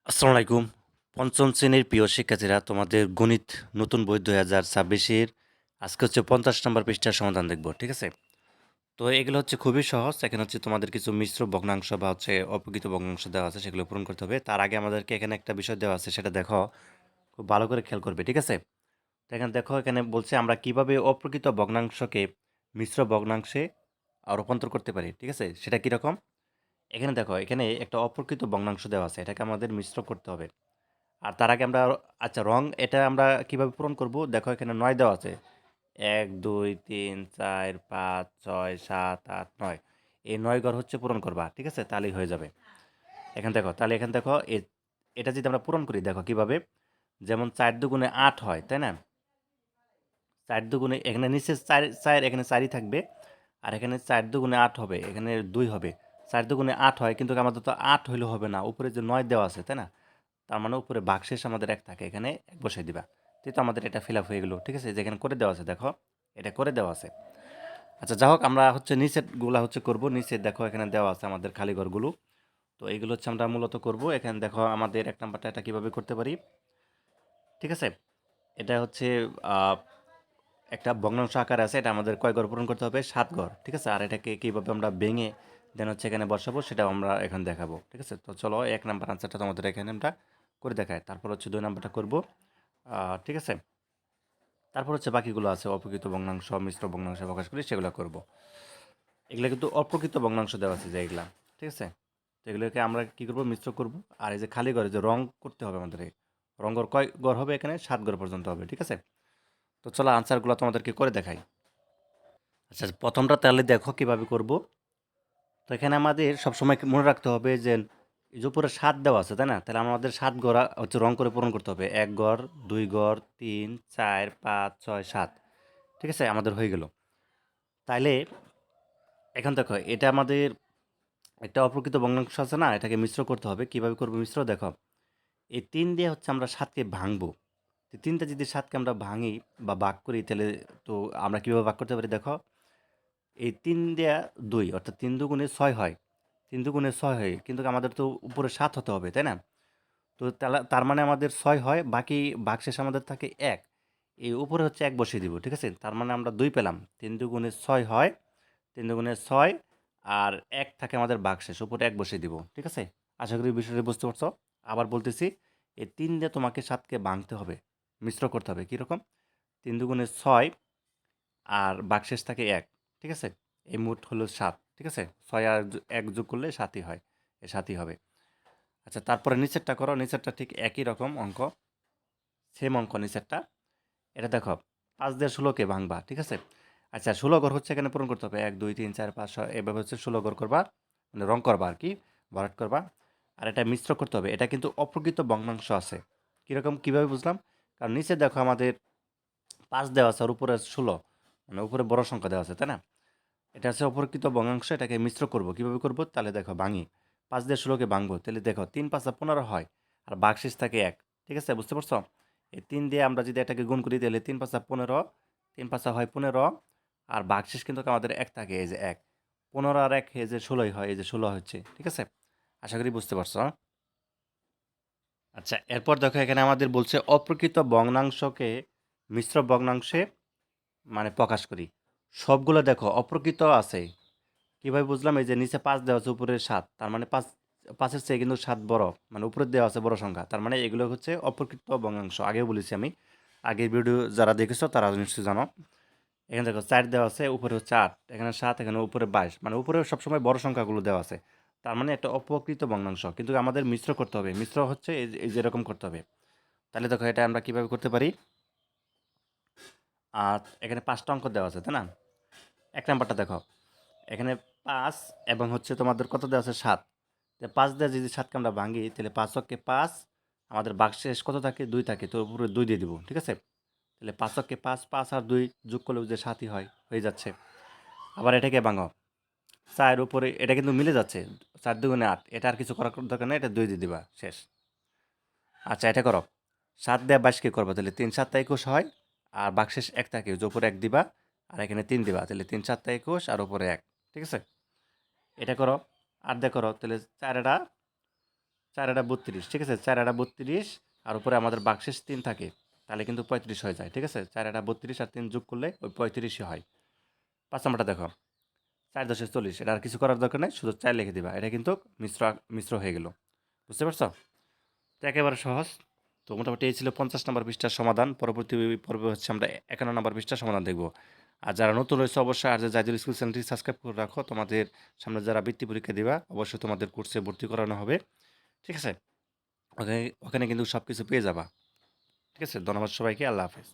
আসসালামু আলাইকুম। পঞ্চম শ্রেণীর প্রিয় শিক্ষার্থীরা, তোমাদের গণিত নতুন বই ২০২৬-এর আজকে হচ্ছে ৫০ নম্বর পৃষ্ঠার সমাধান দেখব। ঠিক আছে? তো এগুলো হচ্ছে খুবই সহজ। এখানে হচ্ছে তোমাদের কিছু মিশ্র ভগ্নাংশ বা হচ্ছে অপ্রকৃত ভগ্নাংশ দেওয়া আছে, সেগুলো পূরণ করতে হবে। তার আগে আমাদেরকে এখানে একটা বিষয় দেওয়া আছে, সেটা দেখো, খুব ভালো করে খেয়াল করবে। ঠিক আছে? তো এখানে দেখো, এখানে বলছে আমরা কিভাবে অপ্রকৃত ভগ্নাংশকে মিশ্র ভগ্নাংশে রূপান্তর করতে পারি। ঠিক আছে? সেটা কিরকম? এখানে দেখো, এখানে একটা অপ্রকৃত ভগ্নাংশ দেওয়া আছে, এটাকে আমাদের মিশ্র করতে হবে। আর তার আগে আমরা আচ্ছা, রং এটা আমরা কিভাবে পূরণ করব? দেখো, এখানে ৯ দেওয়া আছে। ১, ২, ৩, ৪, ৫, ৬, ৭, ৮, ৯। এই ৯ ঘর হচ্ছে পূরণ করবা। ঠিক আছে? তাহলেই হয়ে যাবে। এখানে দেখো এটা যদি আমরা পূরণ করি, দেখো কিভাবে। যেমন ৪ দুগুণে ৮ হয়, তাই না? ৪ দুগুণে এখানে নিচে ৪, ৪ এখানে ৪ই থাকবে। আর এখানে ৪ দুগুণে ৮ হবে, এখানে ২ হবে। ৪ দুগুণে ৮ হয়, কিন্তু আমাদের তো ৮ হইলে হবে না। উপরে যে ৯ দেওয়া আছে, তাই না? তার মানে উপরে ভাগশেষ আমাদের ১ থাকে, এখানে ১ বসাই দিবা। তো আমাদের এটা ফিল আপ হয়ে গেল। ঠিক আছে? যেখানে করে দেওয়া আছে, দেখো, এটা করে দেওয়া আছে। আচ্ছা, যা হোক, আমরা হচ্ছে নিচেরগুলা হচ্ছে করব। নিচে দেখো, এখানে দেওয়া আছে আমাদের খালি ঘরগুলো। তো এইগুলো হচ্ছে আমরা মূলত করব। এখানে দেখো আমাদের ১ নাম্বারটা এটা কিভাবে করতে পারি। ঠিক আছে? এটা হচ্ছে আহ, একটা ভগ্নাংশ আকারে আছে, এটা আমাদের কয় ঘর পূরণ করতে হবে? ৭ ঘর। ঠিক আছে? আর এটাকে কিভাবে আমরা ভেঙে দেন হচ্ছে এখানে বসাবো, সেটাও আমরা এখন দেখাবো। ঠিক আছে? তো চলো, ১ নাম্বার আনসারটা তোমাদের এখানে আমরা করে দেখাই। তারপর হচ্ছে ২ নাম্বারটা করব। ঠিক আছে? তারপর হচ্ছে বাকিগুলো আছে, অপ্রকৃত ভগ্নাংশ, মিশ্র ভগ্নাংশ প্রকাশ করি, সেগুলো করব। এগুলা কিন্তু অপ্রকৃত ভগ্নাংশ দেওয়া আছে যে এগুলা। ঠিক আছে? তো এগুলোকে আমরা কি করব? মিশ্র করব। আর এই যে খালি ঘরে যে রং করতে হবে আমাদের, এই রং ঘর কয় ঘর হবে? এখানে ৭ ঘর পর্যন্ত হবে। ঠিক আছে? তো চলো, আনসারগুলো তোমাদেরকে করে দেখাই। আচ্ছা, প্রথমটা তাহলে দেখো কিভাবে করব। তো এখানে আমাদের সবসময় মনে রাখতে হবে যে এই যে উপরে ৭ দেওয়া আছে, তাই না? তাহলে আমাদের ৭ ঘর হচ্ছে রং করে পূরণ করতে হবে। ১ ঘর, ২ ঘর, ৩, ৪, ৫, ৬, ৭। ঠিক আছে? আমাদের হয়ে গেল। তাইলে এখন দেখো, এটা আমাদের একটা অপ্রকৃত ভগ্নাংশ আছে না? এটাকে মিশ্র করতে হবে। কিভাবে করব মিশ্র? দেখো, এই ৩ দিয়ে হচ্ছে আমরা ৭কে ভাঙবো। তো ৩টা যদি ৭কে আমরা ভাঙি বা ভাগ করি, তাহলে তো আমরা কিভাবে ভাগ করতে পারি? দেখো, এই ৩ দেয়া ২, অর্থাৎ ৩ দুগুণে ৬ হয়। ৩ দুগুণে ৬ হয়, কিন্তু আমাদের তো উপরে ৭ হতে হবে, তাই না? তো তার মানে আমাদের ৬ হয়, বাকি ভাগশেষ আমাদের থাকে ১। এই উপরে হচ্ছে ১ বসিয়ে দিব। ঠিক আছে? তার মানে আমরা ২ পেলাম। ৩ দুগুণে ৬ হয়, ৩ দুগুণে ৬, আর ১ থাকে আমাদের ভাগশেষ, উপরে ১ বসিয়ে দিব। ঠিক আছে? আশা করি বিষয়টি বুঝতে পারছো। আবার বলতেছি, এই ৩ দিয়ে তোমাকে ৭কে ভাঙতে হবে, মিশ্র করতে হবে। কীরকম? ৩ দুগুণে ৬, আর ভাগশেষ থাকে ১। ঠিক আছে? এই মোট হলো ৭। ঠিক আছে? ৬ আর ১ যোগ করলে ৭ই হয়। এই ৭ই হবে। আচ্ছা, তারপরে নিচেরটা করো। নিচেরটা ঠিক একই রকম অঙ্ক, সেম অঙ্ক নিচেরটা। এটা দেখো, ৫ দিয়ে ১৬কে ভাঙবা। ঠিক আছে? আচ্ছা, ১৬ ঘর হচ্ছে এখানে পূরণ করতে হবে। ১, ২, ৩, ৪, ৫, ৬, এভাবে হচ্ছে ১৬ ঘর করবা, মানে রং করবা আর কি, ভরাট করবা। আর এটা মিশ্র করতে হবে। এটা কিন্তু অপ্রকৃত ভগ্নাংশ আছে। কীরকম, কীভাবে বুঝলাম? কারণ নিচে দেখো আমাদের ৫ দেওয়া আছে, আর উপরে ১৬, মানে উপরে বড় সংখ্যা দেওয়া আছে, তাই না? এটা হচ্ছে অপরকৃত ভগ্নাংশ, এটাকে মিশ্র করব। কিভাবে করব? তাহলে দেখো, ভাঙি। ৫ দিয়ে ১৬কে ভাঙবো, তাহলে দেখো ৩ ৫ ১৫ হয়, আর ভাগশেষ থাকে ১। ঠিক আছে? বুঝতে পারছো? এই ৩ দিয়ে আমরা যদি এটাকে গুণ করি, তাহলে ৩ ৫ ১৫, ৩ ৫ হয় ১৫, আর ভাগশেষ কিন্তু আমাদের ১ থাকে, এই যে ১। ১৫ আর ১, এই যে ১৬ই হয়, এই যে ১৬ হচ্ছে। ঠিক আছে? আশা করি বুঝতে পারছো। আচ্ছা, এরপর দেখো, এখানে আমাদের বলছে অপ্রকৃত ভগ্নাংশকে মিশ্র ভগ্নাংশে মানে প্রকাশ করি। সবগুলো দেখো অপ্রকৃত আছে। কিভাবে বুঝলাম? এই যে নিচে ৫ দেওয়া আছে, উপরে ৭, তার মানে ৫-এর চেয়ে কিন্তু ৭ বড়, মানে উপরে দেওয়া আছে বড় সংখ্যা, তার মানে এগুলো হচ্ছে অপ্রকৃত ভগ্নাংশ। আগেও বলেছি আমি, আগের ভিডিও যারা দেখেছো তারা নিশ্চয়ই জানো। এখানে দেখো ৪ দেওয়া আছে, উপরে হচ্ছে ৮, এখানে ৭, এখানে উপরে ২২, মানে উপরে সবসময় বড় সংখ্যাগুলো দেওয়া আছে। তার মানে একটা অপ্রকৃত ভগ্নাংশ, কিন্তু আমাদের মিশ্র করতে হবে। মিশ্র হচ্ছে এই যে এরকম করতে হবে। তাহলে দেখো, এটা আমরা কিভাবে করতে পারি। আর এখানে ৫টা অঙ্ক দেওয়া আছে, তাই না? ১ নাম্বারটা দেখো, এখানে ৫ এবং হচ্ছে তোমাদের কত দেওয়া আছে? ৭। ৫ দিয়ে যদি ৭কে আমরা ভাঙি, তাহলে ৫ অক্কে ৫, আমাদের ভাগশেষ কত থাকে? ২ থাকে, তো উপরে ২ দিয়ে দিব। ঠিক আছে? তাহলে ৫ অক্কে ৫, ৫ আর ২ যোগ করলে যে ৭ই হয়, হয়ে যাচ্ছে। আবার এটাকে ভাঙো, ৪ উপরে, এটা কিন্তু মিলে যাচ্ছে। ৪ দুগুণে ৮, এটা আর কিছু করার দরকার নেই, এটা ২ দিয়ে দিবা, শেষ। আচ্ছা, এটা করো, ৭ দিয়ে ২২কে করবা, তাহলে ৩ ৭ ২১ হয়, আর ভাগশেষ ১ থাকে, যে উপরে ১ দিবা, আর এখানে ৩ দিবা, তাহলে ৩ ৭ ২১, আর উপরে ১। ঠিক আছে? এটা করো, ৮ দিয়ে করো, তাহলে ৪ এটা 4 আটা 32, ঠিক আছে? 4 আটা 32 আর উপরে আমাদের ভাগশেষ 3 থাকে। তাহলে কিন্তু 35 হয়ে যায়, ঠিক আছে? 4 আটা 32 আর 3 যোগ করলে ওই 35ই হয়। ৫ নাম্বারটা দেখো। ৪ দশে 40, এটা আর কিছু করার দরকার নাই, শুধু ৪ লিখে দিবা। এটা কিন্তু মিশ্র হয়ে গেল। বুঝতে পারছো? তো একেবারে সহজ। তো মোটামুটি এই ছিল 50 নাম্বার পৃষ্ঠার সমাধান। পরবর্তী পর্বে হচ্ছে আমরা 51 নাম্বার পৃষ্ঠার সমাধান দেখব। আর যারা নতুন রয়েছে অবশ্যই আর যে জাইদুল স্কুল চ্যানেলটি সাবস্ক্রাইব করে রাখো। তোমাদের সামনে যারা বৃত্তি পরীক্ষা দিবা অবশ্যই তোমাদের কোর্সে ভর্তি করানো হবে। ঠিক আছে? ওখানে ওখানে কিন্তু সব কিছু পেয়ে যাবা। ঠিক আছে? ধন্যবাদ সবাইকে। আল্লাহ হাফেজ।